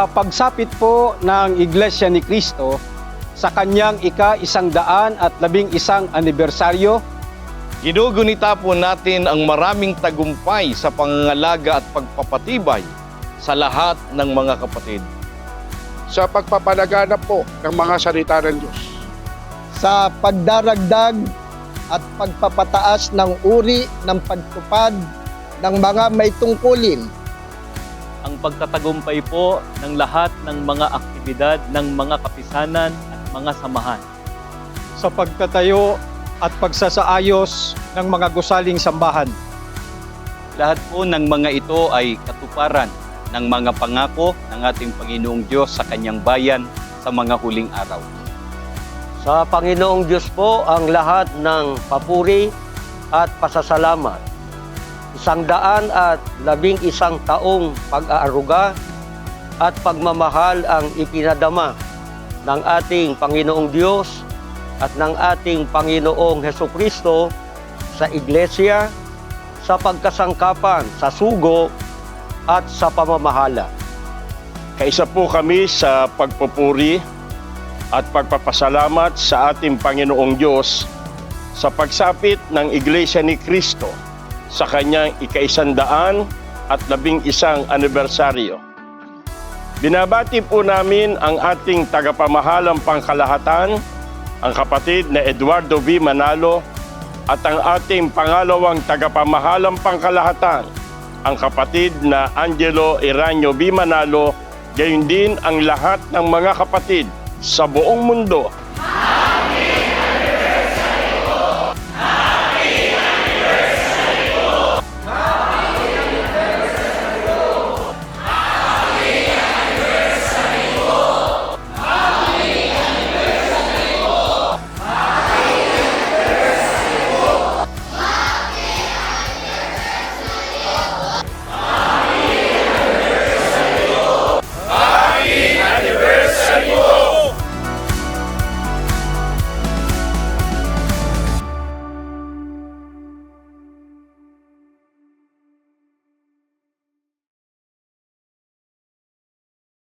Sa pagsapit po ng Iglesia ni Cristo sa kanyang ika-111 anibersaryo, Ginugunita po natin ang maraming tagumpay sa pangangalaga at pagpapatibay sa lahat ng mga kapatid. Sa pagpapalaganap po ng mga salita ng Diyos. Sa pagdaragdag at pagpapataas ng uri ng pagtupad ng mga may tungkulin. Ang pagtatagumpay po ng lahat ng mga aktibidad ng mga kapisanan at mga samahan. sa pagtatayo at pagsasaayos ng mga gusaling sambahan. Lahat po ng mga ito ay katuparan ng mga pangako ng ating Panginoong Diyos sa kanyang bayan sa mga huling araw. Sa Panginoong Diyos po ang lahat ng papuri at pasasalamat. 111 taong pag-aaruga at pagmamahal ang ipinadama ng ating Panginoong Diyos at ng ating Panginoong Hesukristo sa Iglesia, sa pagkasangkapan, sa sugo at sa pamamahala. Kaisa po kami sa pagpupuri at pagpapasalamat sa ating Panginoong Diyos sa pagsapit ng Iglesia ni Cristo sa kanyang ika-111 anibersaryo. Binabati po namin ang ating tagapamahalang pangkalahatan, ang kapatid na Eduardo V. Manalo, at ang ating pangalawang tagapamahalang pangkalahatan, ang kapatid na Angelo Iranyo V. Manalo, gayon din ang lahat ng mga kapatid sa buong mundo